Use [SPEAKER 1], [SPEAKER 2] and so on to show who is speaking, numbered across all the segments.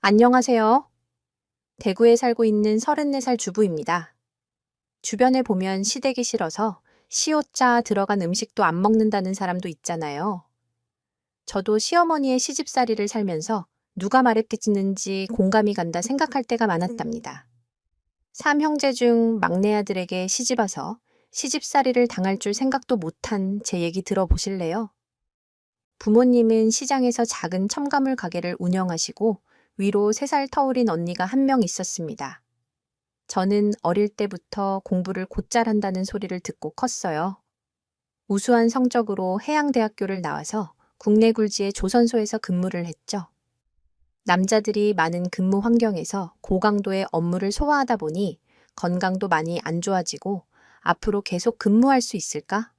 [SPEAKER 1] 안녕하세요. 대구에 살고 있는 34살 주부입니다. 주변에 보면 시댁이 싫어서 시옷자 들어간 음식도 안 먹는다는 사람도 있잖아요. 저도 시어머니의 시집살이를 살면서 누가 말했는지 공감이 간다 생각할 때가 많았답니다. 삼형제 중 막내 아들에게 시집와서 시집살이를 당할 줄 생각도 못한 제 얘기 들어보실래요? 부모님은 시장에서 작은 첨가물 가게를 운영하시고 위로 3살 터울인 언니가 한 명 있었습니다. 저는 어릴 때부터 공부를 곧잘 한다는 소리를 듣고 컸어요. 우수한 성적으로 해양대학교를 나와서 국내 굴지의 조선소에서 근무를 했죠. 남자들이 많은 근무 환경에서 고강도의 업무를 소화하다 보니 건강도 많이 안 좋아지고 앞으로 계속 근무할 수 있을까?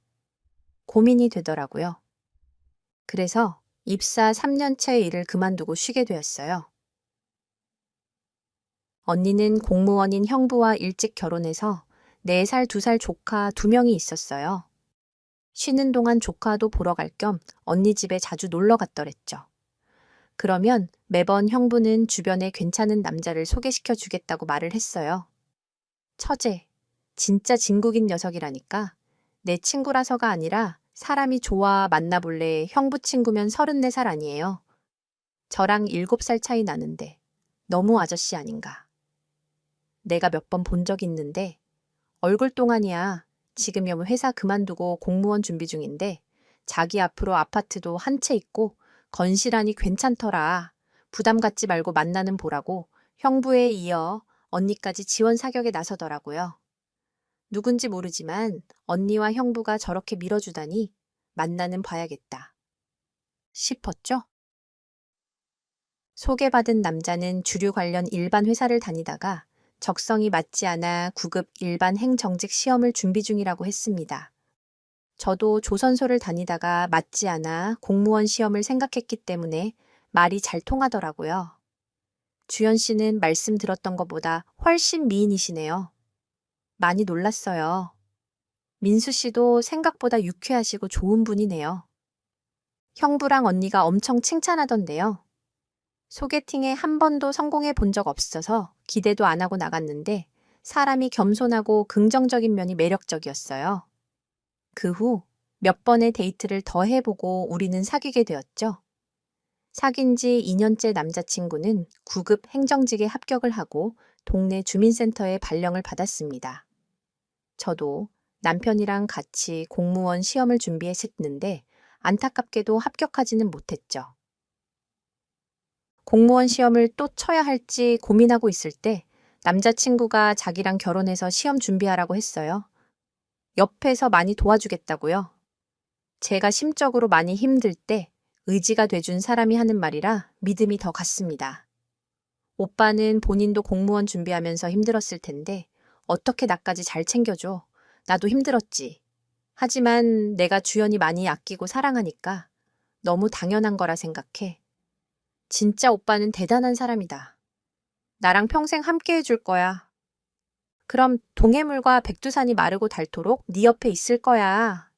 [SPEAKER 1] 고민이 되더라고요. 그래서 입사 3년째 일을 그만두고 쉬게 되었어요. 언니는 공무원인 형부와 일찍 결혼해서 4살, 2살 조카 2명이 있었어요. 쉬는 동안 조카도 보러 갈 겸 언니 집에 자주 놀러 갔더랬죠. 그러면 매번 형부는 주변에 괜찮은 남자를 소개시켜 주겠다고 말을 했어요. 처제, 진짜 진국인 녀석이라니까. 내 친구라서가 아니라 사람이 좋아 만나볼래. 형부 친구면 34살 아니에요. 저랑 7살 차이 나는데 너무 아저씨 아닌가. 내가 몇 번 본 적 있는데 얼굴 동안이야. 지금 회사 그만두고 공무원 준비 중인데 자기 앞으로 아파트도 한 채 있고 건실하니 괜찮더라. 부담 갖지 말고 만나는 보라고 형부에 이어 언니까지 지원 사격에 나서더라고요. 누군지 모르지만 언니와 형부가 저렇게 밀어주다니 만나는 봐야겠다 싶었죠. 소개받은 남자는 주류 관련 일반 회사를 다니다가 적성이 맞지 않아 9급 일반 행정직 시험을 준비 중이라고 했습니다. 저도 조선소를 다니다가 맞지 않아 공무원 시험을 생각했기 때문에 말이 잘 통하더라고요. 주연 씨는 말씀 들었던 것보다 훨씬 미인이시네요. 많이 놀랐어요. 민수 씨도 생각보다 유쾌하시고 좋은 분이네요. 형부랑 언니가 엄청 칭찬하던데요. 소개팅에 한 번도 성공해 본 적 없어서 기대도 안 하고 나갔는데 사람이 겸손하고 긍정적인 면이 매력적이었어요. 그 후 몇 번의 데이트를 더 해보고 우리는 사귀게 되었죠. 사귄 지 2년째 남자친구는 9급 행정직에 합격을 하고 동네 주민센터에 발령을 받았습니다. 저도 남편이랑 같이 공무원 시험을 준비했었는데 안타깝게도 합격하지는 못했죠. 공무원 시험을 또 쳐야 할지 고민하고 있을 때 남자친구가 자기랑 결혼해서 시험 준비하라고 했어요. 옆에서 많이 도와주겠다고요. 제가 심적으로 많이 힘들 때 의지가 돼준 사람이 하는 말이라 믿음이 더 갔습니다. 오빠는 본인도 공무원 준비하면서 힘들었을 텐데 어떻게 나까지 잘 챙겨줘. 나도 힘들었지. 하지만 내가 주연이 많이 아끼고 사랑하니까 너무 당연한 거라 생각해. 진짜 오빠는 대단한 사람이다. 나랑 평생 함께 해줄 거야. 그럼 동해물과 백두산이 마르고 닳도록 네 옆에 있을 거야.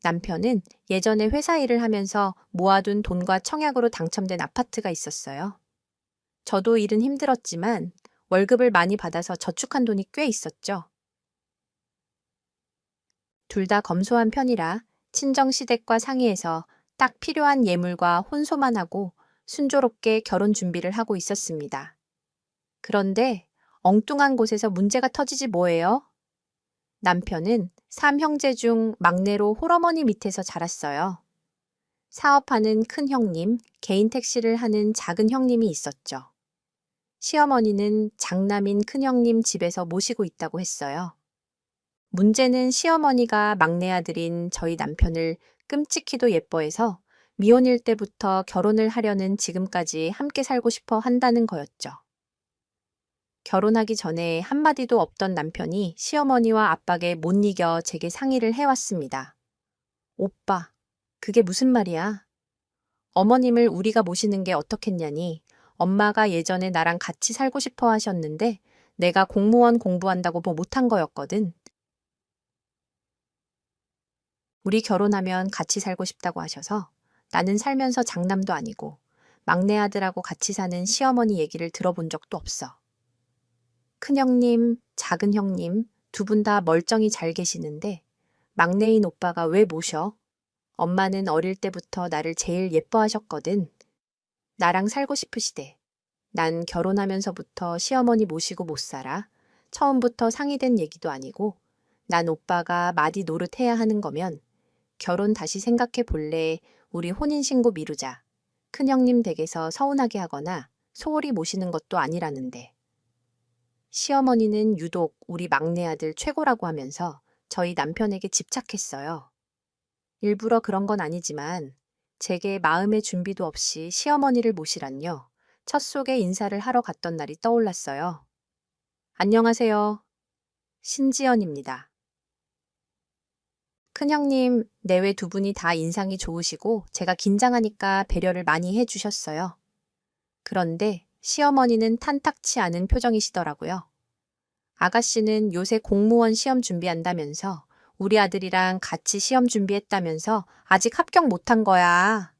[SPEAKER 1] 남편은 예전에 회사 일을 하면서 모아둔 돈과 청약으로 당첨된 아파트가 있었어요. 저도 일은 힘들었지만 월급을 많이 받아서 저축한 돈이 꽤 있었죠. 둘 다 검소한 편이라 친정시댁과 상의해서 딱 필요한 예물과 혼소만 하고 순조롭게 결혼 준비를 하고 있었습니다. 그런데 엉뚱한 곳에서 문제가 터지지 뭐예요? 남편은 3형제 중 막내로 홀어머니 밑에서 자랐어요. 사업하는 큰 형님, 개인 택시를 하는 작은 형님이 있었죠. 시어머니는 장남인 큰 형님 집에서 모시고 있다고 했어요. 문제는 시어머니가 막내 아들인 저희 남편을 끔찍히도 예뻐해서 미혼일 때부터 결혼을 하려는 지금까지 함께 살고 싶어 한다는 거였죠. 결혼하기 전에 한마디도 없던 남편이 시어머니와 압박에 못 이겨 제게 상의를 해왔습니다. 오빠, 그게 무슨 말이야? 어머님을 우리가 모시는 게 어떻겠냐니 엄마가 예전에 나랑 같이 살고 싶어 하셨는데 내가 공무원 공부한다고 뭐 못한 거였거든. 우리 결혼하면 같이 살고 싶다고 하셔서 나는 살면서 장남도 아니고 막내 아들하고 같이 사는 시어머니 얘기를 들어본 적도 없어. 큰형님, 작은 형님 두 분 다 멀쩡히 잘 계시는데 막내인 오빠가 왜 모셔? 엄마는 어릴 때부터 나를 제일 예뻐하셨거든. 나랑 살고 싶으시대. 난 결혼하면서부터 시어머니 모시고 못 살아. 처음부터 상의된 얘기도 아니고 난 오빠가 마디 노릇해야 하는 거면 결혼 다시 생각해 볼래. 우리 혼인신고 미루자. 큰형님 댁에서 서운하게 하거나 소홀히 모시는 것도 아니라는데. 시어머니는 유독 우리 막내 아들 최고라고 하면서 저희 남편에게 집착했어요. 일부러 그런 건 아니지만 제게 마음의 준비도 없이 시어머니를 모시란요. 첫 속에 인사를 하러 갔던 날이 떠올랐어요. 안녕하세요. 신지연입니다. 큰형님, 내외 두 분이 다 인상이 좋으시고 제가 긴장하니까 배려를 많이 해주셨어요. 그런데 시어머니는 탄탁치 않은 표정이시더라고요. 아가씨는 요새 공무원 시험 준비한다면서 우리 아들이랑 같이 시험 준비했다면서 아직 합격 못한 거야.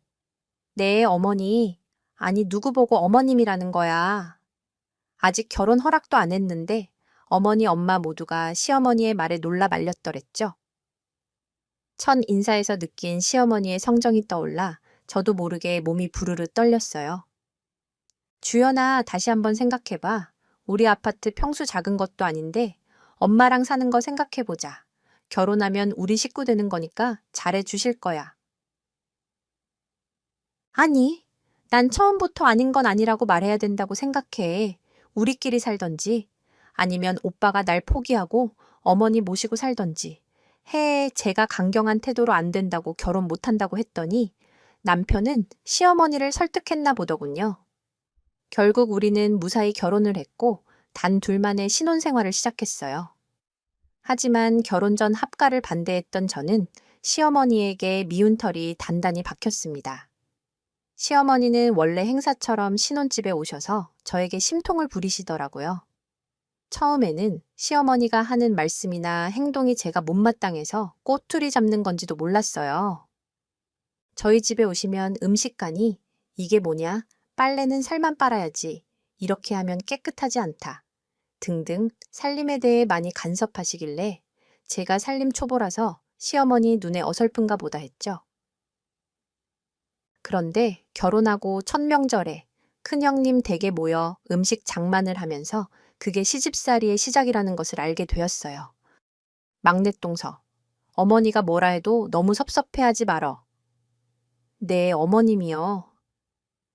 [SPEAKER 1] 네, 어머니. 아니, 누구 보고 어머님이라는 거야. 아직 결혼 허락도 안 했는데 어머니, 엄마 모두가 시어머니의 말에 놀라 말렸더랬죠. 첫 인사에서 느낀 시어머니의 성정이 떠올라 저도 모르게 몸이 부르르 떨렸어요. 주연아, 다시 한번 생각해봐. 우리 아파트 평수 작은 것도 아닌데 엄마랑 사는 거 생각해보자. 결혼하면 우리 식구 되는 거니까 잘해주실 거야. 아니, 난 처음부터 아닌 건 아니라고 말해야 된다고 생각해. 우리끼리 살던지 아니면 오빠가 날 포기하고 어머니 모시고 살던지 해 제가 강경한 태도로 안 된다고 결혼 못한다고 했더니 남편은 시어머니를 설득했나 보더군요. 결국 우리는 무사히 결혼을 했고 단 둘만의 신혼생활을 시작했어요. 하지만 결혼 전 합가를 반대했던 저는 시어머니에게 미운 털이 단단히 박혔습니다. 시어머니는 원래 행사처럼 신혼집에 오셔서 저에게 심통을 부리시더라고요. 처음에는 시어머니가 하는 말씀이나 행동이 제가 못마땅해서 꼬투리 잡는 건지도 몰랐어요. 저희 집에 오시면 음식간이 이게 뭐냐? 빨래는 살만 빨아야지. 이렇게 하면 깨끗하지 않다. 등등 살림에 대해 많이 간섭하시길래 제가 살림 초보라서 시어머니 눈에 어설픈가 보다 했죠. 그런데 결혼하고 첫 명절에 큰형님 댁에 모여 음식 장만을 하면서 그게 시집살이의 시작이라는 것을 알게 되었어요. 막내동서, 어머니가 뭐라 해도 너무 섭섭해하지 말어. 네, 어머님이요.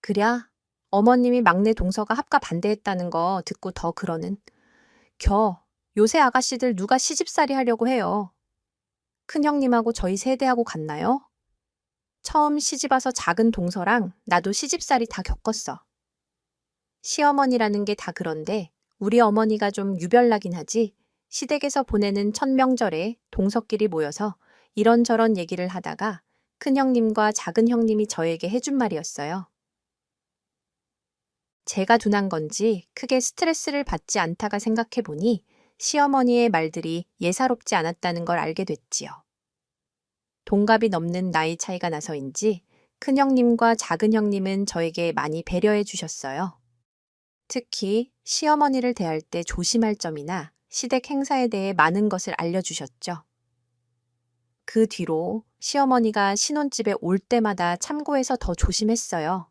[SPEAKER 1] 그랴, 어머님이 막내 동서가 합가 반대했다는 거 듣고 더 그러는. 요새 아가씨들 누가 시집살이 하려고 해요. 큰형님하고 저희 세대하고 같나요? 처음 시집와서 작은 동서랑 나도 시집살이 다 겪었어. 시어머니라는 게 다 그런데 우리 어머니가 좀 유별나긴 하지 시댁에서 보내는 첫 명절에 동서끼리 모여서 이런저런 얘기를 하다가 큰형님과 작은 형님이 저에게 해준 말이었어요. 제가 둔한 건지 크게 스트레스를 받지 않다가 생각해보니 시어머니의 말들이 예사롭지 않았다는 걸 알게 됐지요. 동갑이 넘는 나이 차이가 나서인지 큰형님과 작은 형님은 저에게 많이 배려해 주셨어요. 특히 시어머니를 대할 때 조심할 점이나 시댁 행사에 대해 많은 것을 알려주셨죠. 그 뒤로 시어머니가 신혼집에 올 때마다 참고해서 더 조심했어요.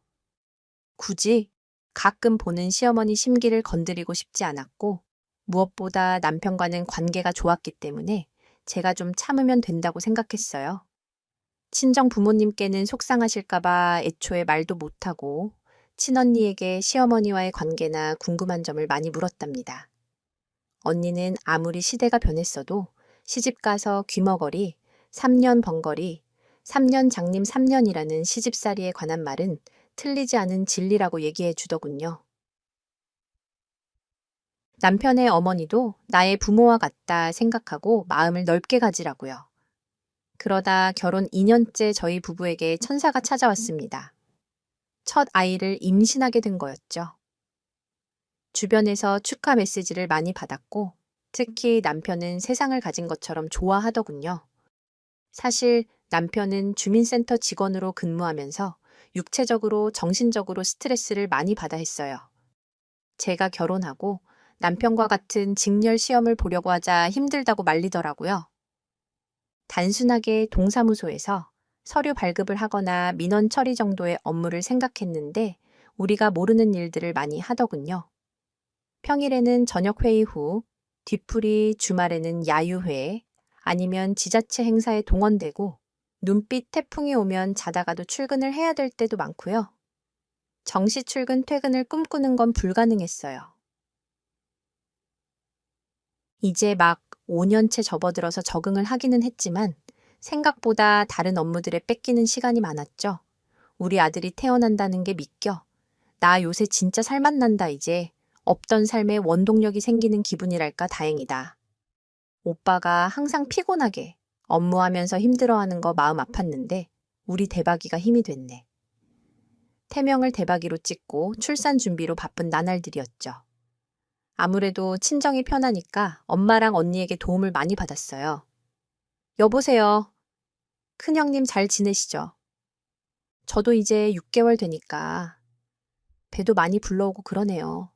[SPEAKER 1] 굳이 가끔 보는 시어머니 심기를 건드리고 싶지 않았고 무엇보다 남편과는 관계가 좋았기 때문에 제가 좀 참으면 된다고 생각했어요. 친정 부모님께는 속상하실까봐 애초에 말도 못하고 친언니에게 시어머니와의 관계나 궁금한 점을 많이 물었답니다. 언니는 아무리 시대가 변했어도 시집가서 귀머거리, 3년 번거리, 3년 장님 3년이라는 시집살이에 관한 말은 틀리지 않은 진리라고 얘기해 주더군요. 남편의 어머니도 나의 부모와 같다 생각하고 마음을 넓게 가지라고요. 그러다 결혼 2년째 저희 부부에게 천사가 찾아왔습니다. 첫 아이를 임신하게 된 거였죠. 주변에서 축하 메시지를 많이 받았고 특히 남편은 세상을 가진 것처럼 좋아하더군요. 사실 남편은 주민센터 직원으로 근무하면서 육체적으로, 정신적으로 스트레스를 많이 받아 했어요. 제가 결혼하고 남편과 같은 직렬 시험을 보려고 하자 힘들다고 말리더라고요. 단순하게 동사무소에서 서류 발급을 하거나 민원 처리 정도의 업무를 생각했는데 우리가 모르는 일들을 많이 하더군요. 평일에는 저녁 회의 후, 뒤풀이 주말에는 야유회, 아니면 지자체 행사에 동원되고 눈빛 태풍이 오면 자다가도 출근을 해야 될 때도 많고요. 정시 출근 퇴근을 꿈꾸는 건 불가능했어요. 이제 막 5년째 접어들어서 적응을 하기는 했지만 생각보다 다른 업무들에 뺏기는 시간이 많았죠. 우리 아들이 태어난다는 게 믿겨. 나 요새 진짜 살맛난다 이제. 없던 삶에 원동력이 생기는 기분이랄까 다행이다. 오빠가 항상 피곤하게 업무하면서 힘들어하는 거 마음 아팠는데 우리 대박이가 힘이 됐네. 태명을 대박이로 찍고 출산 준비로 바쁜 나날들이었죠. 아무래도 친정이 편하니까 엄마랑 언니에게 도움을 많이 받았어요. 여보세요. 큰형님 잘 지내시죠? 저도 이제 6개월 되니까 배도 많이 불러오고 그러네요.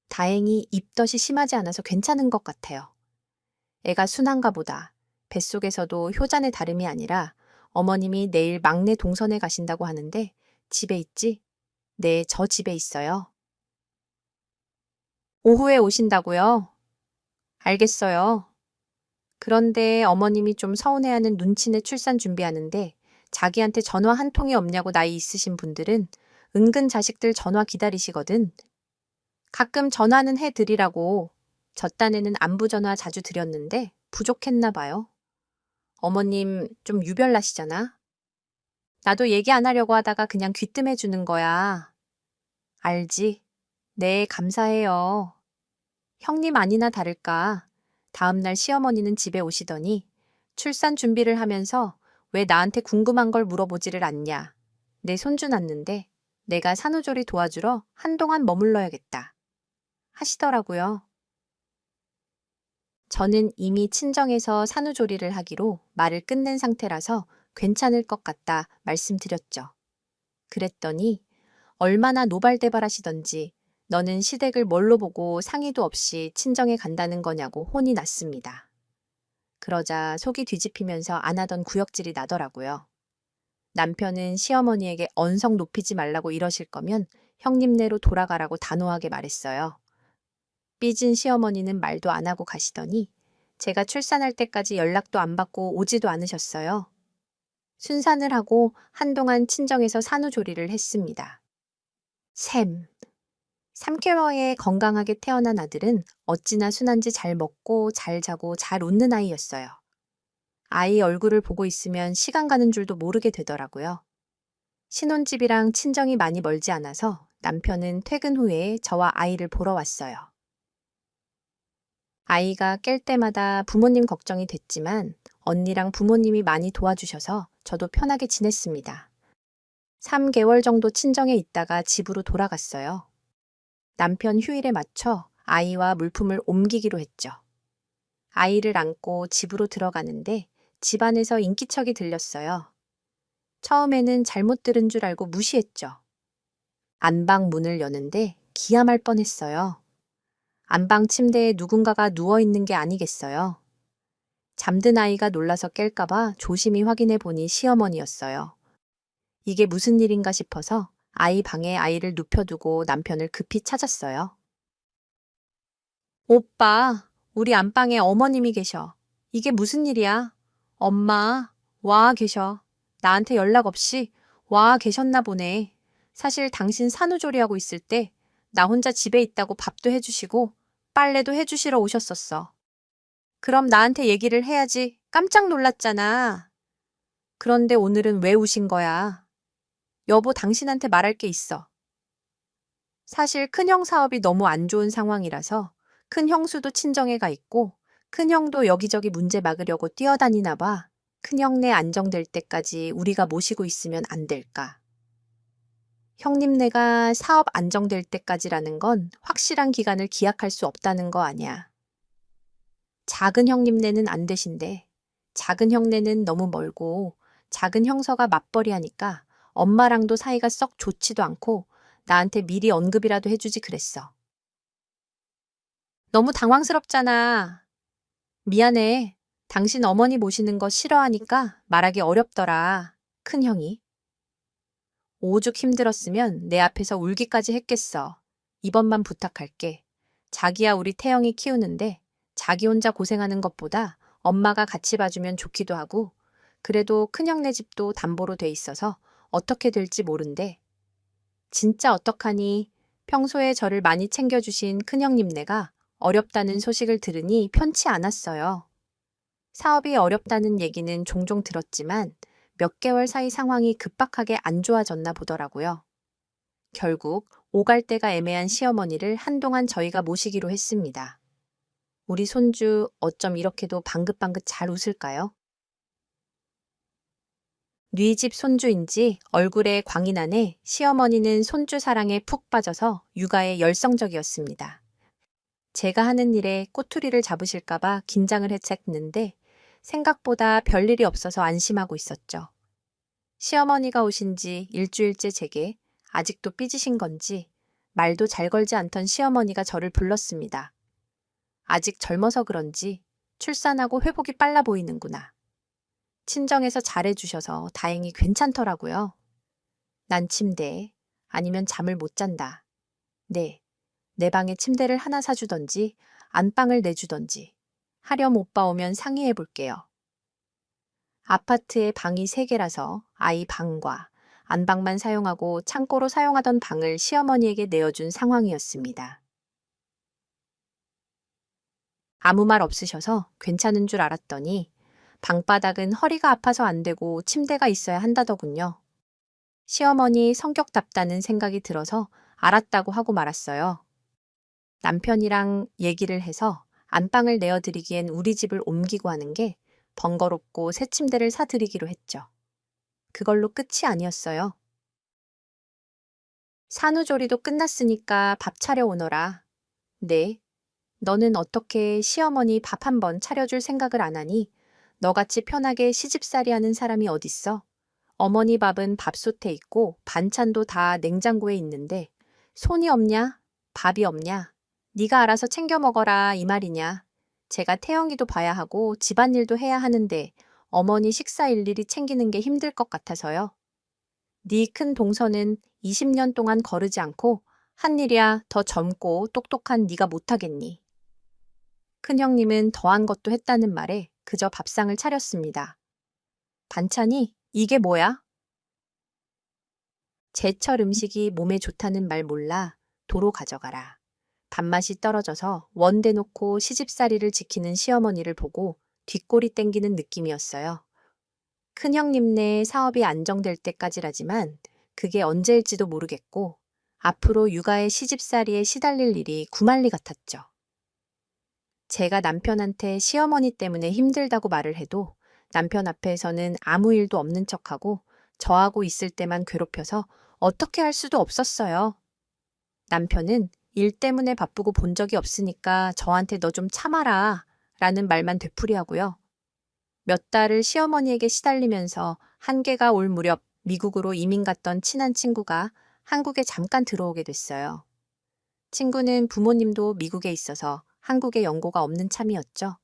[SPEAKER 1] 다행히 입덧이 심하지 않아서 괜찮은 것 같아요. 애가 순한가 보다. 뱃속에서도 효자네 다름이 아니라 어머님이 내일 막내 동선에 가신다고 하는데 집에 있지? 네, 저 집에 있어요. 오후에 오신다고요? 알겠어요. 그런데 어머님이 좀 서운해하는 눈치내 출산 준비하는데 자기한테 전화 한 통이 없냐고 나이 있으신 분들은 은근 자식들 전화 기다리시거든. 가끔 전화는 해드리라고. 저 딴에는 안부 전화 자주 드렸는데 부족했나 봐요. 어머님 좀 유별나시잖아. 나도 얘기 안 하려고 하다가 그냥 귀뜸해 주는 거야. 알지? 네, 감사해요. 형님 아니나 다를까. 다음날 시어머니는 집에 오시더니 출산 준비를 하면서 왜 나한테 궁금한 걸 물어보지를 않냐. 내 손주 낳는데 내가 산후조리 도와주러 한동안 머물러야겠다. 하시더라고요. 저는 이미 친정에서 산후조리를 하기로 말을 끝낸 상태라서 괜찮을 것 같다 말씀드렸죠. 그랬더니 얼마나 노발대발하시던지 너는 시댁을 뭘로 보고 상의도 없이 친정에 간다는 거냐고 혼이 났습니다. 그러자 속이 뒤집히면서 안 하던 구역질이 나더라고요. 남편은 시어머니에게 언성 높이지 말라고 이러실 거면 형님네로 돌아가라고 단호하게 말했어요. 삐진 시어머니는 말도 안 하고 가시더니 제가 출산할 때까지 연락도 안 받고 오지도 않으셨어요. 순산을 하고 한동안 친정에서 산후조리를 했습니다. 3개월에 건강하게 태어난 아들은 어찌나 순한지 잘 먹고 잘 자고 잘 웃는 아이였어요. 아이 얼굴을 보고 있으면 시간 가는 줄도 모르게 되더라고요. 신혼집이랑 친정이 많이 멀지 않아서 남편은 퇴근 후에 저와 아이를 보러 왔어요. 아이가 깰 때마다 부모님 걱정이 됐지만 언니랑 부모님이 많이 도와주셔서 저도 편하게 지냈습니다. 3개월 정도 친정에 있다가 집으로 돌아갔어요. 남편 휴일에 맞춰 아이와 물품을 옮기기로 했죠. 아이를 안고 집으로 들어가는데 집안에서 인기척이 들렸어요. 처음에는 잘못 들은 줄 알고 무시했죠. 안방 문을 여는데 기함할 뻔했어요. 안방 침대에 누군가가 누워있는 게 아니겠어요. 잠든 아이가 놀라서 깰까봐 조심히 확인해 보니 시어머니였어요. 이게 무슨 일인가 싶어서 아이 방에 아이를 눕혀두고 남편을 급히 찾았어요. 오빠, 우리 안방에 어머님이 계셔. 이게 무슨 일이야? 엄마, 와 계셔. 나한테 연락 없이 와 계셨나 보네. 사실 당신 산후조리하고 있을 때 나 혼자 집에 있다고 밥도 해주시고 빨래도 해주시러 오셨었어. 그럼 나한테 얘기를 해야지. 깜짝 놀랐잖아. 그런데 오늘은 왜 우신 거야? 여보, 당신한테 말할 게 있어. 사실 큰형 사업이 너무 안 좋은 상황이라서 큰 형수도 친정에 가 있고 큰 형도 여기저기 문제 막으려고 뛰어다니나 봐. 큰 형네 안정될 때까지 우리가 모시고 있으면 안 될까? 형님네가 사업 안정될 때까지라는 건 확실한 기간을 기약할 수 없다는 거 아니야. 작은 형님네는 안 되신대. 작은 형네는 너무 멀고 작은 형서가 맞벌이 하니까 엄마랑도 사이가 썩 좋지도 않고 나한테 미리 언급이라도 해주지 그랬어. 너무 당황스럽잖아. 미안해. 당신 어머니 모시는 거 싫어하니까 말하기 어렵더라. 큰형이. 오죽 힘들었으면 내 앞에서 울기까지 했겠어. 이번만 부탁할게. 자기야 우리 태영이 키우는데 자기 혼자 고생하는 것보다 엄마가 같이 봐주면 좋기도 하고 그래도 큰형네 집도 담보로 돼 있어서 어떻게 될지 모른대. 진짜 어떡하니 평소에 저를 많이 챙겨주신 큰형님네가 어렵다는 소식을 들으니 편치 않았어요. 사업이 어렵다는 얘기는 종종 들었지만 몇 개월 사이 상황이 급박하게 안 좋아졌나 보더라고요. 결국 오갈 데가 애매한 시어머니를 한동안 저희가 모시기로 했습니다. 우리 손주 어쩜 이렇게도 방긋방긋 잘 웃을까요? 뉘 집 손주인지 얼굴에 광이 나네 시어머니는 손주 사랑에 푹 빠져서 육아에 열성적이었습니다. 제가 하는 일에 꼬투리를 잡으실까봐 긴장을 했는데 생각보다 별일이 없어서 안심하고 있었죠. 시어머니가 오신 지 일주일째 제게 아직도 삐지신 건지 말도 잘 걸지 않던 시어머니가 저를 불렀습니다. 아직 젊어서 그런지 출산하고 회복이 빨라 보이는구나. 친정에서 잘해주셔서 다행히 괜찮더라고요. 난 침대에 아니면 잠을 못 잔다. 네, 내 방에 침대를 하나 사주던지 안방을 내주던지 하렴 오빠 오면 상의해 볼게요. 아파트에 방이 3개라서 아이 방과 안방만 사용하고 창고로 사용하던 방을 시어머니에게 내어준 상황이었습니다. 아무 말 없으셔서 괜찮은 줄 알았더니 방바닥은 허리가 아파서 안 되고 침대가 있어야 한다더군요. 시어머니 성격답다는 생각이 들어서 알았다고 하고 말았어요. 남편이랑 얘기를 해서 안방을 내어드리기엔 우리 집을 옮기고 하는 게 번거롭고 새 침대를 사드리기로 했죠. 그걸로 끝이 아니었어요. 산후조리도 끝났으니까 밥 차려 오너라. 네. 너는 어떻게 시어머니 밥 한 번 차려줄 생각을 안 하니? 너같이 편하게 시집살이 하는 사람이 어딨어? 어머니 밥은 밥솥에 있고 반찬도 다 냉장고에 있는데 손이 없냐? 밥이 없냐? 네가 알아서 챙겨 먹어라 이 말이냐? 제가 태영이도 봐야 하고 집안일도 해야 하는데 어머니 식사 일일이 챙기는 게 힘들 것 같아서요. 네 큰 동서는 20년 동안 거르지 않고 한 일이야 더 젊고 똑똑한 네가 못하겠니? 큰형님은 더한 것도 했다는 말에 그저 밥상을 차렸습니다. 반찬이 이게 뭐야? 제철 음식이 몸에 좋다는 말 몰라 도로 가져가라. 밥맛이 떨어져서 원대 놓고 시집살이를 지키는 시어머니를 보고 뒷골이 땡기는 느낌이었어요. 큰형님네 사업이 안정될 때까지라지만 그게 언제일지도 모르겠고 앞으로 육아에 시집살이에 시달릴 일이 구만리 같았죠. 제가 남편한테 시어머니 때문에 힘들다고 말을 해도 남편 앞에서는 아무 일도 없는 척하고 저하고 있을 때만 괴롭혀서 어떻게 할 수도 없었어요. 남편은 일 때문에 바쁘고 본 적이 없으니까 저한테 너 좀 참아라 라는 말만 되풀이하고요. 몇 달을 시어머니에게 시달리면서 한계가 올 무렵 미국으로 이민 갔던 친한 친구가 한국에 잠깐 들어오게 됐어요. 친구는 부모님도 미국에 있어서 한국에 연고가 없는 참이었죠.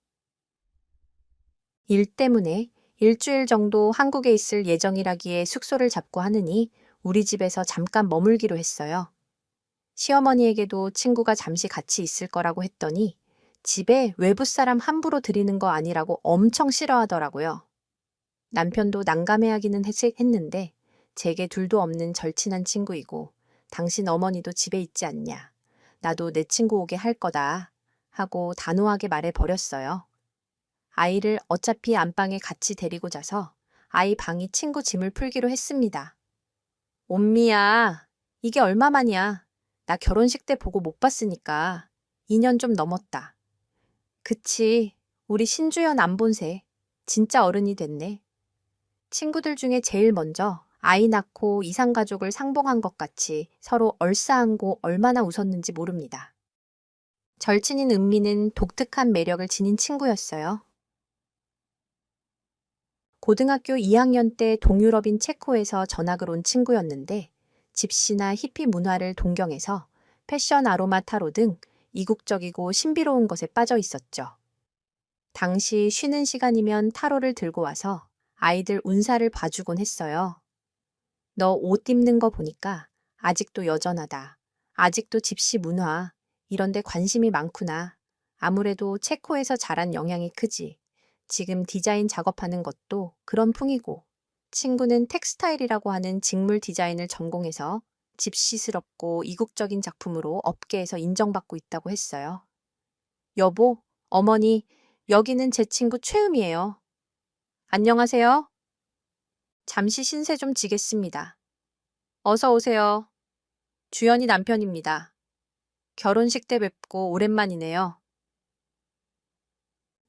[SPEAKER 1] 일 때문에 일주일 정도 한국에 있을 예정이라기에 숙소를 잡고 하느니 우리 집에서 잠깐 머물기로 했어요. 시어머니에게도 친구가 잠시 같이 있을 거라고 했더니 집에 외부 사람 함부로 들이는 거 아니라고 엄청 싫어하더라고요. 남편도 난감해하기는 했는데 제게 둘도 없는 절친한 친구이고 당신 어머니도 집에 있지 않냐. 나도 내 친구 오게 할 거다 하고 단호하게 말해버렸어요. 아이를 어차피 안방에 같이 데리고 자서 아이 방이 친구 짐을 풀기로 했습니다. 옴미야, 이게 얼마만이야. 나 결혼식 때 보고 못 봤으니까 2년 좀 넘었다. 그치, 우리 신주연 안 본새. 진짜 어른이 됐네. 친구들 중에 제일 먼저 아이 낳고 이상가족을 상봉한 것 같이 서로 얼싸안고 얼마나 웃었는지 모릅니다. 절친인 은미는 독특한 매력을 지닌 친구였어요. 고등학교 2학년 때 동유럽인 체코에서 전학을 온 친구였는데 집시나 히피 문화를 동경해서 패션 아로마 타로 등 이국적이고 신비로운 것에 빠져 있었죠. 당시 쉬는 시간이면 타로를 들고 와서 아이들 운사를 봐주곤 했어요. 너 옷 입는 거 보니까 아직도 여전하다. 아직도 집시 문화, 이런 데 관심이 많구나. 아무래도 체코에서 자란 영향이 크지. 지금 디자인 작업하는 것도 그런 풍이고. 친구는 텍스타일이라고 하는 직물 디자인을 전공해서 집시스럽고 이국적인 작품으로 업계에서 인정받고 있다고 했어요. 여보, 어머니, 여기는 제 친구 최음이에요. 안녕하세요. 잠시 신세 좀 지겠습니다. 어서 오세요. 주연이 남편입니다. 결혼식 때 뵙고 오랜만이네요.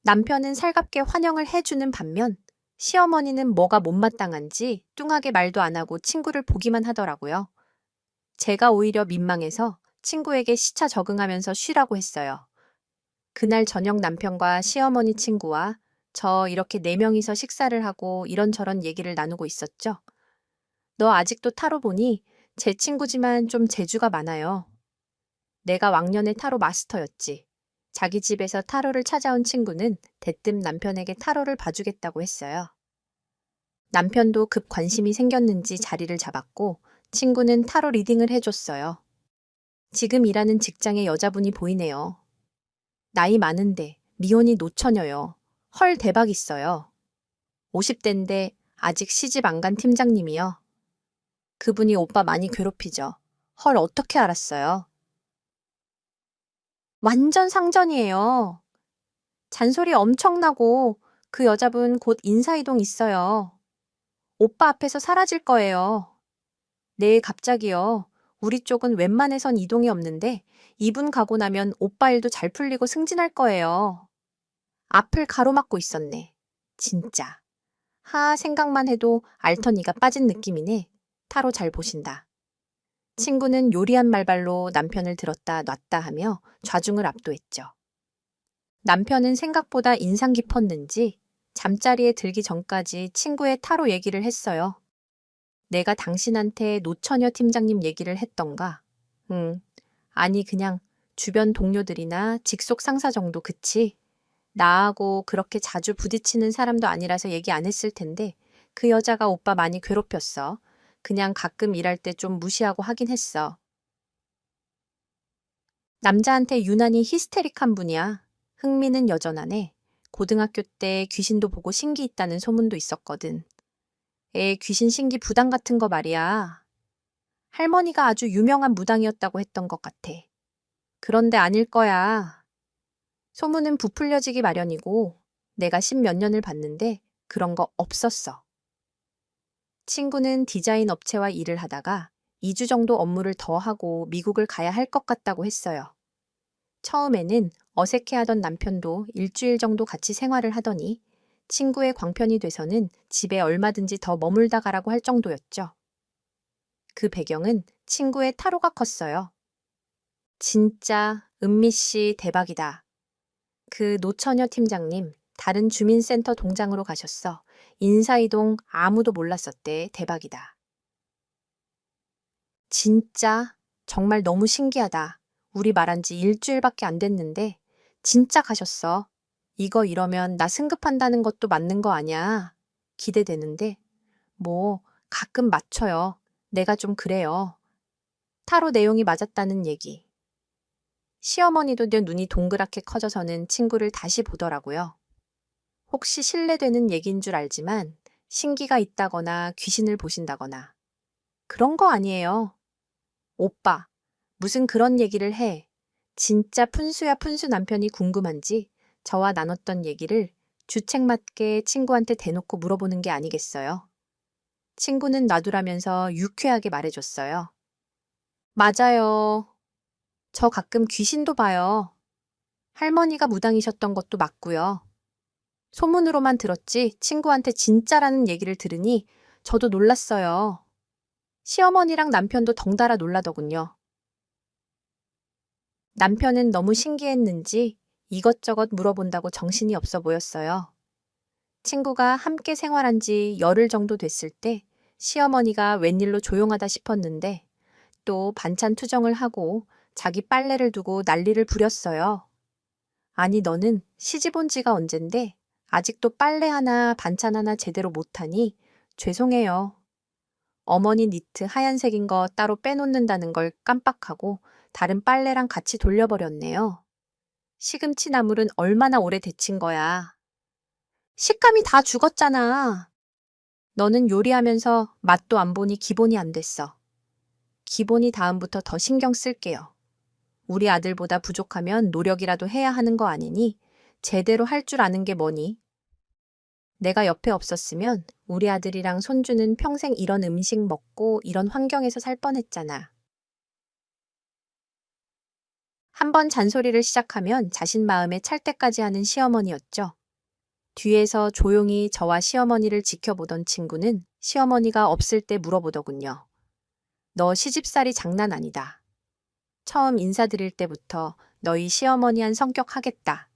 [SPEAKER 1] 남편은 살갑게 환영을 해주는 반면 시어머니는 뭐가 못마땅한지 뚱하게 말도 안 하고 친구를 보기만 하더라고요. 제가 오히려 민망해서 친구에게 시차 적응하면서 쉬라고 했어요. 그날 저녁 남편과 시어머니 친구와 저 이렇게 4명이서 식사를 하고 이런저런 얘기를 나누고 있었죠. 너 아직도 타로 보니? 제 친구지만 좀 재주가 많아요. 내가 왕년의 타로 마스터였지. 자기 집에서 타로를 찾아온 친구는 대뜸 남편에게 타로를 봐주겠다고 했어요. 남편도 급 관심이 생겼는지 자리를 잡았고 친구는 타로 리딩을 해줬어요. 지금 일하는 직장의 여자분이 보이네요. 나이 많은데 미혼이 노처녀요. 헐 대박 있어요. 50대인데 아직 시집 안 간 팀장님이요. 그분이 오빠 많이 괴롭히죠. 헐 어떻게 알았어요? 완전 상전이에요. 잔소리 엄청나고 그 여자분 곧 인사이동 있어요. 오빠 앞에서 사라질 거예요. 내일 갑자기요. 우리 쪽은 웬만해선 이동이 없는데 이분 가고 나면 오빠 일도 잘 풀리고 승진할 거예요. 앞을 가로막고 있었네. 진짜. 생각만 해도 알턴이가 빠진 느낌이네. 타로 잘 보신다. 친구는 요리한 말발로 남편을 들었다 놨다 하며 좌중을 압도했죠. 남편은 생각보다 인상 깊었는지 잠자리에 들기 전까지 친구의 타로 얘기를 했어요. 내가 당신한테 노처녀 팀장님 얘기를 했던가? 아니 그냥 주변 동료들이나 직속 상사 정도 그치? 나하고 그렇게 자주 부딪히는 사람도 아니라서 얘기 안 했을 텐데 그 여자가 오빠 많이 괴롭혔어. 그냥 가끔 일할 때 좀 무시하고 하긴 했어. 남자한테 유난히 히스테릭한 분이야. 흥미는 여전하네. 고등학교 때 귀신도 보고 신기 있다는 소문도 있었거든. 귀신 신기 부당 같은 거 말이야. 할머니가 아주 유명한 무당이었다고 했던 것 같아. 그런데 아닐 거야. 소문은 부풀려지기 마련이고 내가 10몇 년을 봤는데 그런 거 없었어. 친구는 디자인 업체와 일을 하다가 2주 정도 업무를 더 하고 미국을 가야 할 것 같다고 했어요. 처음에는 어색해하던 남편도 일주일 정도 같이 생활을 하더니 친구의 광편이 돼서는 집에 얼마든지 더 머물다 가라고 할 정도였죠. 그 배경은 친구의 타로가 컸어요. 진짜 은미 씨 대박이다. 그 노처녀 팀장님 다른 주민센터 동장으로 가셨어. 인사이동 아무도 몰랐었대. 대박이다. 진짜 정말 너무 신기하다. 우리 말한 지 일주일밖에 안 됐는데 진짜 가셨어. 이거 이러면 나 승급한다는 것도 맞는 거 아냐. 기대되는데 뭐 가끔 맞춰요. 내가 좀 그래요. 타로 내용이 맞았다는 얘기. 시어머니도 내 눈이 동그랗게 커져서는 친구를 다시 보더라고요. 혹시 신뢰되는 얘기인 줄 알지만 신기가 있다거나 귀신을 보신다거나 그런 거 아니에요. 오빠, 무슨 그런 얘기를 해. 진짜 푼수야 푼수 남편이 궁금한지 저와 나눴던 얘기를 주책 맞게 친구한테 대놓고 물어보는 게 아니겠어요. 친구는 놔두라면서 유쾌하게 말해줬어요. 맞아요. 저 가끔 귀신도 봐요. 할머니가 무당이셨던 것도 맞고요. 소문으로만 들었지 친구한테 진짜라는 얘기를 들으니 저도 놀랐어요. 시어머니랑 남편도 덩달아 놀라더군요. 남편은 너무 신기했는지 이것저것 물어본다고 정신이 없어 보였어요. 친구가 함께 생활한 지 열흘 정도 됐을 때 시어머니가 웬일로 조용하다 싶었는데 또 반찬 투정을 하고 자기 빨래를 두고 난리를 부렸어요. 아니, 너는 시집 온 지가 언젠데 아직도 빨래 하나 반찬 하나 제대로 못하니 죄송해요. 어머니 니트 하얀색인 거 따로 빼놓는다는 걸 깜빡하고 다른 빨래랑 같이 돌려버렸네요. 시금치 나물은 얼마나 오래 데친 거야. 식감이 다 죽었잖아. 너는 요리하면서 맛도 안 보니 기본이 안 됐어. 기본이 다음부터 더 신경 쓸게요. 우리 아들보다 부족하면 노력이라도 해야 하는 거 아니니 제대로 할 줄 아는 게 뭐니? 내가 옆에 없었으면 우리 아들이랑 손주는 평생 이런 음식 먹고 이런 환경에서 살 뻔했잖아. 한번 잔소리를 시작하면 자신 마음에 찰 때까지 하는 시어머니였죠. 뒤에서 조용히 저와 시어머니를 지켜보던 친구는 시어머니가 없을 때 물어보더군요. 너 시집살이 장난 아니다. 처음 인사드릴 때부터 너희 시어머니한 성격 하겠다.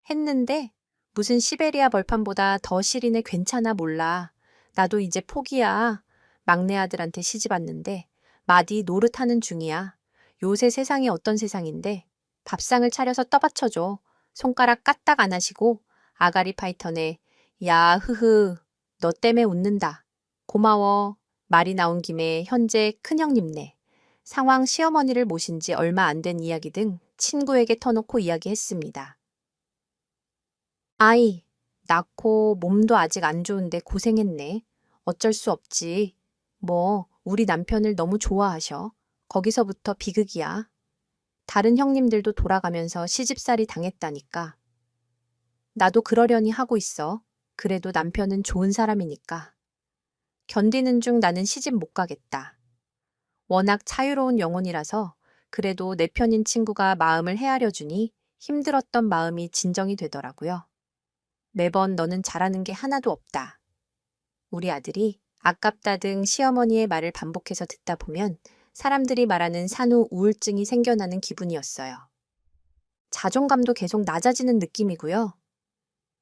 [SPEAKER 1] 했는데 무슨 시베리아 벌판보다 더 시리네. 괜찮아. 몰라. 나도 이제 포기야. 막내 아들한테 시집 왔는데 마디 노릇하는 중이야. 요새 세상이 어떤 세상인데 밥상을 차려서 떠받쳐줘. 손가락 까딱 안 하시고 아가리 파이터네. 야 흐흐 너 때문에 웃는다. 고마워. 말이 나온 김에 현재 큰형님네. 상황 시어머니를 모신 지 얼마 안 된 이야기 등 친구에게 터놓고 이야기했습니다. 아이, 낳고 몸도 아직 안 좋은데 고생했네. 어쩔 수 없지. 뭐, 우리 남편을 너무 좋아하셔. 거기서부터 비극이야. 다른 형님들도 돌아가면서 시집살이 당했다니까. 나도 그러려니 하고 있어. 그래도 남편은 좋은 사람이니까. 견디는 중 나는 시집 못 가겠다. 워낙 자유로운 영혼이라서 그래도 내 편인 친구가 마음을 헤아려 주니 힘들었던 마음이 진정이 되더라고요. 매번 너는 잘하는 게 하나도 없다. 우리 아들이 아깝다 등 시어머니의 말을 반복해서 듣다 보면 사람들이 말하는 산후 우울증이 생겨나는 기분이었어요. 자존감도 계속 낮아지는 느낌이고요.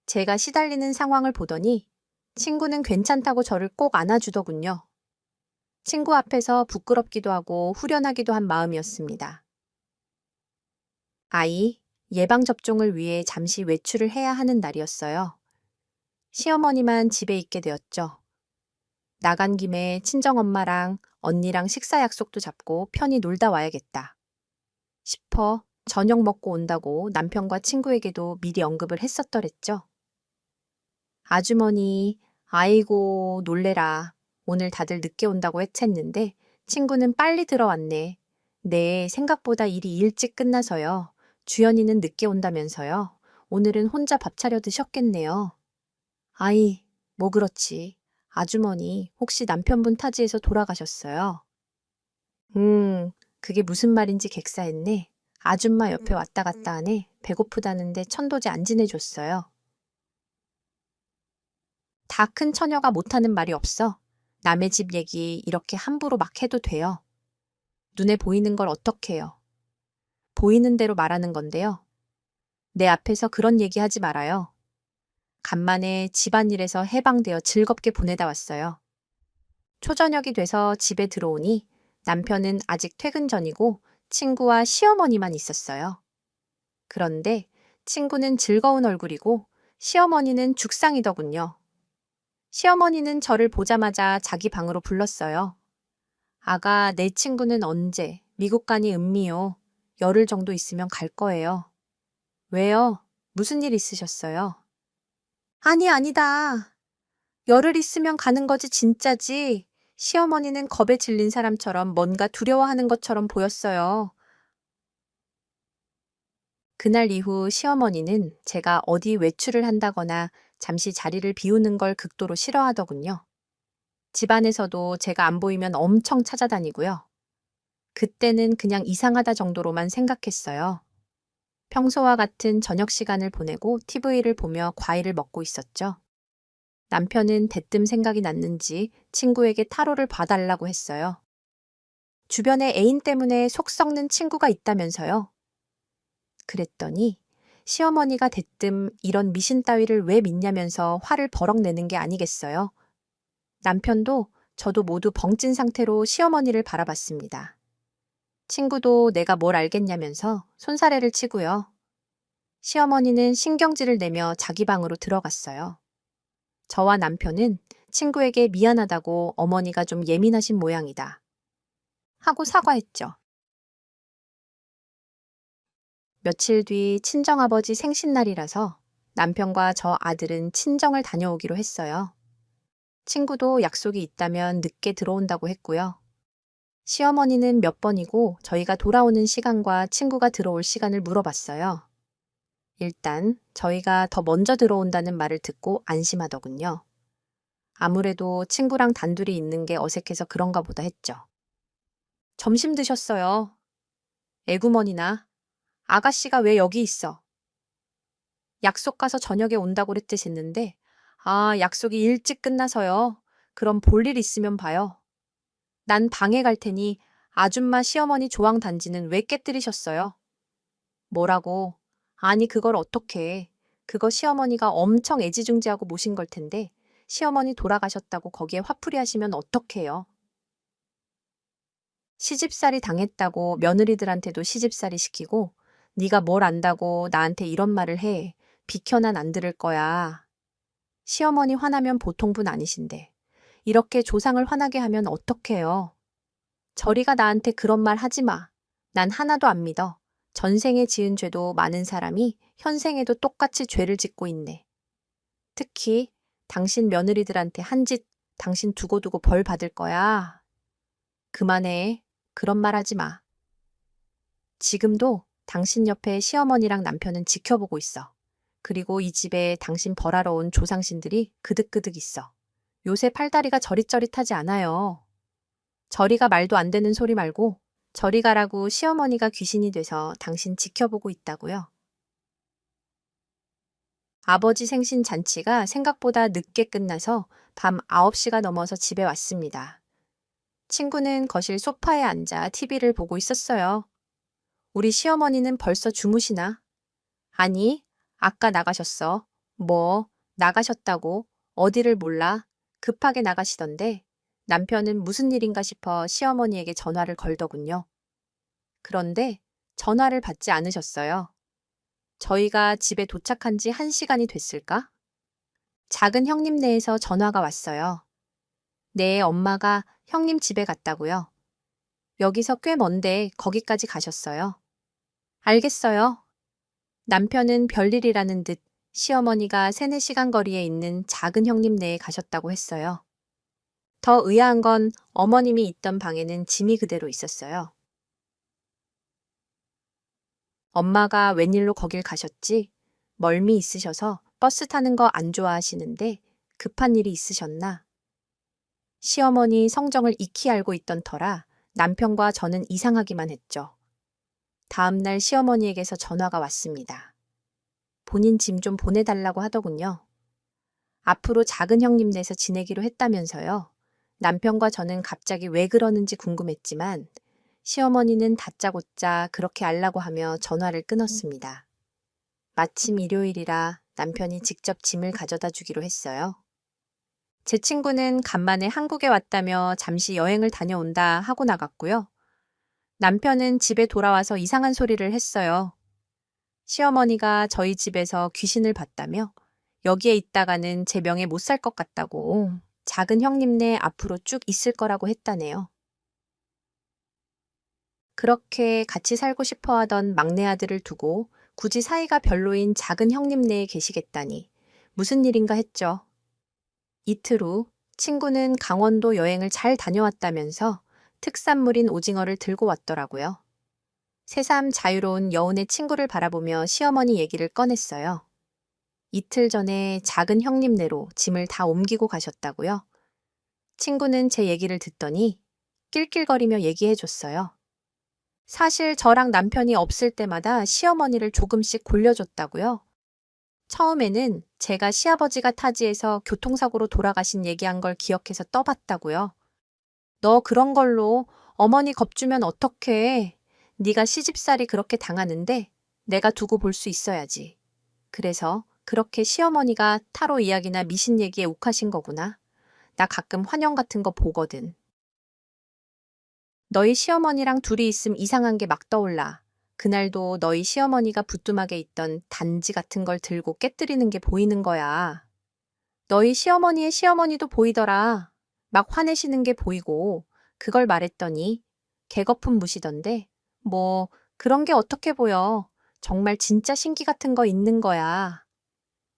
[SPEAKER 1] 제가 시달리는 상황을 보더니 친구는 괜찮다고 저를 꼭 안아주더군요. 친구 앞에서 부끄럽기도 하고 후련하기도 한 마음이었습니다. 아이, 예방접종을 위해 잠시 외출을 해야 하는 날이었어요. 시어머니만 집에 있게 되었죠. 나간 김에 친정엄마랑 언니랑 식사 약속도 잡고 편히 놀다 와야겠다 싶어 저녁 먹고 온다고 남편과 친구에게도 미리 언급을 했었더랬죠. 아주머니, 아이고 놀래라. 오늘 다들 늦게 온다고 해챘는데 친구는 빨리 들어왔네. 네, 생각보다 일이 일찍 끝나서요. 주연이는 늦게 온다면서요. 오늘은 혼자 밥 차려 드셨겠네요. 아이, 뭐 그렇지. 아주머니, 혹시 남편분 타지에서 돌아가셨어요? 그게 무슨 말인지 객사했네. 아줌마 옆에 왔다 갔다 하네. 배고프다는데 천도제 안 지내줬어요. 다 큰 처녀가 못하는 말이 없어. 남의 집 얘기 이렇게 함부로 막 해도 돼요. 눈에 보이는 걸 어떻게 해요? 보이는 대로 말하는 건데요. 내 앞에서 그런 얘기 하지 말아요. 간만에 집안일에서 해방되어 즐겁게 보내다 왔어요. 초저녁이 돼서 집에 들어오니 남편은 아직 퇴근 전이고 친구와 시어머니만 있었어요. 그런데 친구는 즐거운 얼굴이고 시어머니는 죽상이더군요. 시어머니는 저를 보자마자 자기 방으로 불렀어요. 아가, 내 친구는 언제 미국 가니 은미요. 열흘 정도 있으면 갈 거예요. 왜요? 무슨 일 있으셨어요? 아니다. 열흘 있으면 가는 거지 진짜지. 시어머니는 겁에 질린 사람처럼 뭔가 두려워하는 것처럼 보였어요. 그날 이후 시어머니는 제가 어디 외출을 한다거나 잠시 자리를 비우는 걸 극도로 싫어하더군요. 집안에서도 제가 안 보이면 엄청 찾아다니고요. 그때는 그냥 이상하다 정도로만 생각했어요. 평소와 같은 저녁 시간을 보내고 TV를 보며 과일을 먹고 있었죠. 남편은 대뜸 생각이 났는지 친구에게 타로를 봐달라고 했어요. 주변에 애인 때문에 속 썩는 친구가 있다면서요. 그랬더니 시어머니가 대뜸 이런 미신 따위를 왜 믿냐면서 화를 버럭 내는 게 아니겠어요. 남편도 저도 모두 벙찐 상태로 시어머니를 바라봤습니다. 친구도 내가 뭘 알겠냐면서 손사래를 치고요. 시어머니는 신경질을 내며 자기 방으로 들어갔어요. 저와 남편은 친구에게 미안하다고 어머니가 좀 예민하신 모양이다 하고 사과했죠. 며칠 뒤 친정아버지 생신날이라서 남편과 저 아들은 친정을 다녀오기로 했어요. 친구도 약속이 있다면 늦게 들어온다고 했고요. 시어머니는 몇 번이고 저희가 돌아오는 시간과 친구가 들어올 시간을 물어봤어요. 일단 저희가 더 먼저 들어온다는 말을 듣고 안심하더군요. 아무래도 친구랑 단둘이 있는 게 어색해서 그런가 보다 했죠. 점심 드셨어요. 애구머니나 아가씨가 왜 여기 있어? 약속 가서 저녁에 온다고 그랬듯 했는데 약속이 일찍 끝나서요. 그럼 볼 일 있으면 봐요. 난 방에 갈 테니 아줌마 시어머니 조항 단지는 왜 깨뜨리셨어요? 뭐라고? 아니 그걸 어떻게. 그거 시어머니가 엄청 애지중지하고 모신 걸 텐데 시어머니 돌아가셨다고 거기에 화풀이 하시면 어떡해요? 시집살이 당했다고 며느리들한테도 시집살이 시키고 네가 뭘 안다고 나한테 이런 말을 해. 비켜 난 안 들을 거야. 시어머니 화나면 보통 분 아니신데 이렇게 조상을 화나게 하면 어떡해요? 저리가 나한테 그런 말 하지 마. 난 하나도 안 믿어. 전생에 지은 죄도 많은 사람이 현생에도 똑같이 죄를 짓고 있네. 특히 당신 며느리들한테 한 짓 당신 두고두고 벌 받을 거야. 그만해. 그런 말 하지 마. 지금도 당신 옆에 시어머니랑 남편은 지켜보고 있어. 그리고 이 집에 당신 벌하러 온 조상신들이 그득그득 있어. 요새 팔다리가 저릿저릿하지 않아요. 저리가 말도 안 되는 소리 말고 저리 가라고 시어머니가 귀신이 돼서 당신 지켜보고 있다고요. 아버지 생신 잔치가 생각보다 늦게 끝나서 밤 9시가 넘어서 집에 왔습니다. 친구는 거실 소파에 앉아 TV를 보고 있었어요. 우리 시어머니는 벌써 주무시나? 아니, 아까 나가셨어. 뭐, 나가셨다고? 어디를 몰라? 급하게 나가시던데 남편은 무슨 일인가 싶어 시어머니에게 전화를 걸더군요. 그런데 전화를 받지 않으셨어요. 저희가 집에 도착한 지 1시간이 됐을까? 작은 형님네에서 전화가 왔어요. 네, 엄마가 형님 집에 갔다고요. 여기서 꽤 먼데 거기까지 가셨어요. 알겠어요. 남편은 별일이라는 듯 시어머니가 3, 4시간 거리에 있는 작은 형님네에 가셨다고 했어요. 더 의아한 건 어머님이 있던 방에는 짐이 그대로 있었어요. 엄마가 웬일로 거길 가셨지? 멀미 있으셔서 버스 타는 거 안 좋아하시는데 급한 일이 있으셨나? 시어머니 성정을 익히 알고 있던 터라 남편과 저는 이상하기만 했죠. 다음 날 시어머니에게서 전화가 왔습니다. 본인 짐 좀 보내달라고 하더군요. 앞으로 작은 형님네에서 지내기로 했다면서요. 남편과 저는 갑자기 왜 그러는지 궁금했지만 시어머니는 다짜고짜 그렇게 알라고 하며 전화를 끊었습니다. 마침 일요일이라 남편이 직접 짐을 가져다 주기로 했어요. 제 친구는 간만에 한국에 왔다며 잠시 여행을 다녀온다 하고 나갔고요. 남편은 집에 돌아와서 이상한 소리를 했어요. 시어머니가 저희 집에서 귀신을 봤다며 여기에 있다가는 제 명에 못 살 것 같다고 작은 형님네 앞으로 쭉 있을 거라고 했다네요. 그렇게 같이 살고 싶어 하던 막내 아들을 두고 굳이 사이가 별로인 작은 형님네에 계시겠다니 무슨 일인가 했죠. 이틀 후 친구는 강원도 여행을 잘 다녀왔다면서 특산물인 오징어를 들고 왔더라고요. 새삼 자유로운 여운의 친구를 바라보며 시어머니 얘기를 꺼냈어요. 이틀 전에 작은 형님네로 짐을 다 옮기고 가셨다고요. 친구는 제 얘기를 듣더니 낄낄거리며 얘기해 줬어요. 사실 저랑 남편이 없을 때마다 시어머니를 조금씩 골려줬다고요. 처음에는 제가 시아버지가 타지에서 교통사고로 돌아가신 얘기한 걸 기억해서 떠봤다고요. 너 그런 걸로 어머니 겁주면 어떡해. 네가 시집살이 그렇게 당하는데 내가 두고 볼 수 있어야지. 그래서 그렇게 시어머니가 타로 이야기나 미신 얘기에 욱하신 거구나. 나 가끔 환영 같은 거 보거든. 너희 시어머니랑 둘이 있음 이상한 게 막 떠올라. 그날도 너희 시어머니가 부뚜막에 있던 단지 같은 걸 들고 깨뜨리는 게 보이는 거야. 너희 시어머니의 시어머니도 보이더라. 막 화내시는 게 보이고 그걸 말했더니 개거품 무시던데 뭐 그런 게 어떻게 보여. 정말 진짜 신기 같은 거 있는 거야.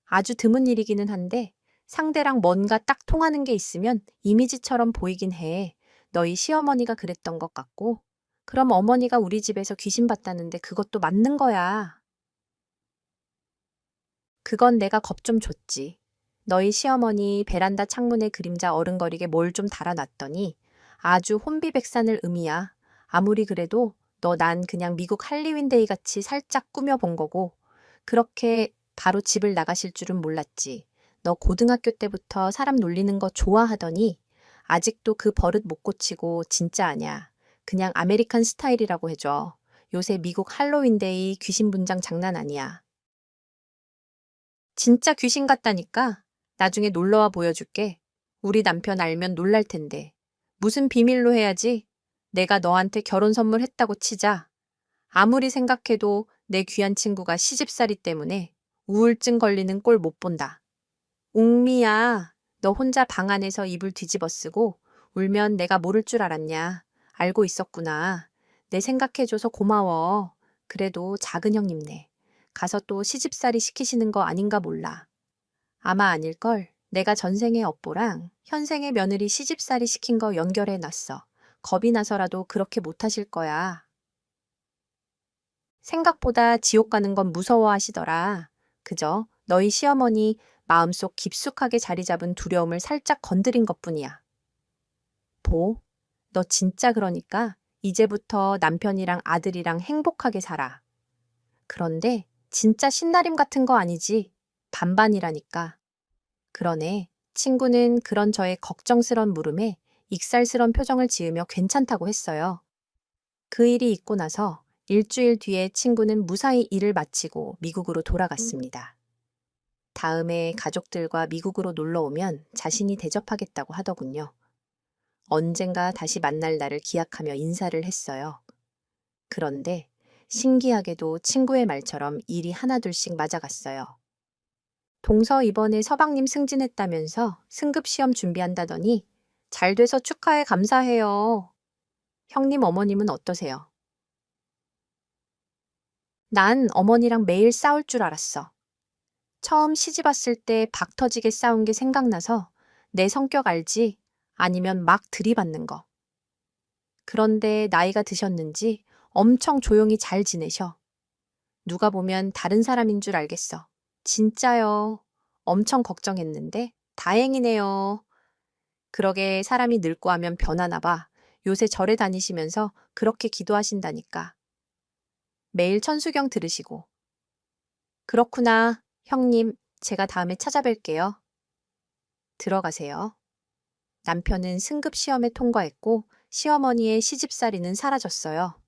[SPEAKER 1] 아주 드문 일이기는 한데 상대랑 뭔가 딱 통하는 게 있으면 이미지처럼 보이긴 해. 너희 시어머니가 그랬던 것 같고 그럼 어머니가 우리 집에서 귀신 봤다는데 그것도 맞는 거야. 그건 내가 겁 좀 줬지. 너희 시어머니 베란다 창문에 그림자 어른거리게 뭘 좀 달아놨더니 아주 혼비백산을 의미야. 아무리 그래도 너 난 그냥 미국 할리윈데이 같이 살짝 꾸며본 거고 그렇게 바로 집을 나가실 줄은 몰랐지. 너 고등학교 때부터 사람 놀리는 거 좋아하더니 아직도 그 버릇 못 고치고 진짜 아냐. 그냥 아메리칸 스타일이라고 해줘. 요새 미국 할로윈데이 귀신 분장 장난 아니야. 진짜 귀신 같다니까. 나중에 놀러와 보여줄게. 우리 남편 알면 놀랄 텐데. 무슨 비밀로 해야지? 내가 너한테 결혼 선물했다고 치자. 아무리 생각해도 내 귀한 친구가 시집살이 때문에 우울증 걸리는 꼴 못 본다. 웅미야, 너 혼자 방 안에서 이불 뒤집어 쓰고 울면 내가 모를 줄 알았냐. 알고 있었구나. 내 생각해줘서 고마워. 그래도 작은 형님네. 가서 또 시집살이 시키시는 거 아닌가 몰라. 아마 아닐걸. 내가 전생의 업보랑 현생의 며느리 시집살이 시킨 거 연결해 놨어. 겁이 나서라도 그렇게 못하실 거야. 생각보다 지옥 가는 건 무서워하시더라. 그저 너희 시어머니 마음속 깊숙하게 자리 잡은 두려움을 살짝 건드린 것뿐이야. 보, 너 진짜 그러니까 이제부터 남편이랑 아들이랑 행복하게 살아. 그런데 진짜 신나림 같은 거 아니지? 반반이라니까. 그러네. 친구는 그런 저의 걱정스런 물음에 익살스런 표정을 지으며 괜찮다고 했어요. 그 일이 있고 나서 일주일 뒤에 친구는 무사히 일을 마치고 미국으로 돌아갔습니다. 다음에 가족들과 미국으로 놀러 오면 자신이 대접하겠다고 하더군요. 언젠가 다시 만날 날을 기약하며 인사를 했어요. 그런데 신기하게도 친구의 말처럼 일이 하나둘씩 맞아갔어요. 동서 이번에 서방님 승진했다면서 승급 시험 준비한다더니 잘 돼서 축하해 감사해요. 형님 어머님은 어떠세요? 난 어머니랑 매일 싸울 줄 알았어. 처음 시집 왔을 때 박 터지게 싸운 게 생각나서 내 성격 알지? 아니면 막 들이받는 거. 그런데 나이가 드셨는지 엄청 조용히 잘 지내셔. 누가 보면 다른 사람인 줄 알겠어. 진짜요. 엄청 걱정했는데 다행이네요. 그러게 사람이 늙고 하면 변하나 봐. 요새 절에 다니시면서 그렇게 기도하신다니까. 매일 천수경 들으시고. 그렇구나. 형님, 제가 다음에 찾아뵐게요. 들어가세요. 남편은 승급 시험에 통과했고 시어머니의 시집살이는 사라졌어요.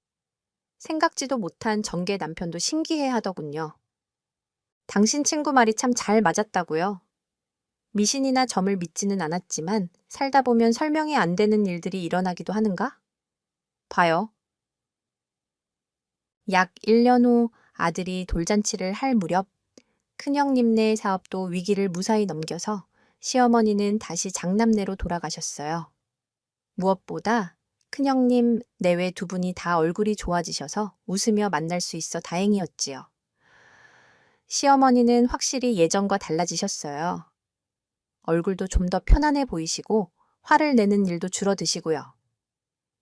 [SPEAKER 1] 생각지도 못한 정계 남편도 신기해 하더군요. 당신 친구 말이 참 잘 맞았다고요. 미신이나 점을 믿지는 않았지만 살다 보면 설명이 안 되는 일들이 일어나기도 하는가? 봐요. 약 1년 후 아들이 돌잔치를 할 무렵 큰형님네 사업도 위기를 무사히 넘겨서 시어머니는 다시 장남내로 돌아가셨어요. 무엇보다 큰형님 내외 두 분이 다 얼굴이 좋아지셔서 웃으며 만날 수 있어 다행이었지요. 시어머니는 확실히 예전과 달라지셨어요. 얼굴도 좀 더 편안해 보이시고 화를 내는 일도 줄어드시고요.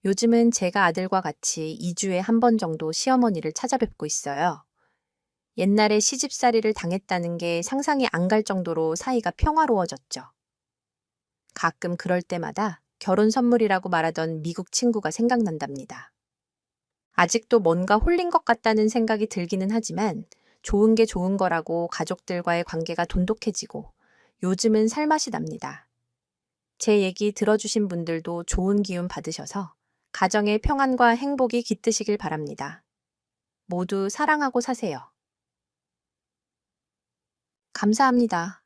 [SPEAKER 1] 요즘은 제가 아들과 같이 2주에 한 번 정도 시어머니를 찾아뵙고 있어요. 옛날에 시집살이를 당했다는 게 상상이 안 갈 정도로 사이가 평화로워졌죠. 가끔 그럴 때마다 결혼 선물이라고 말하던 미국 친구가 생각난답니다. 아직도 뭔가 홀린 것 같다는 생각이 들기는 하지만 좋은 게 좋은 거라고 가족들과의 관계가 돈독해지고 요즘은 살맛이 납니다. 제 얘기 들어주신 분들도 좋은 기운 받으셔서 가정의 평안과 행복이 깃드시길 바랍니다. 모두 사랑하고 사세요. 감사합니다.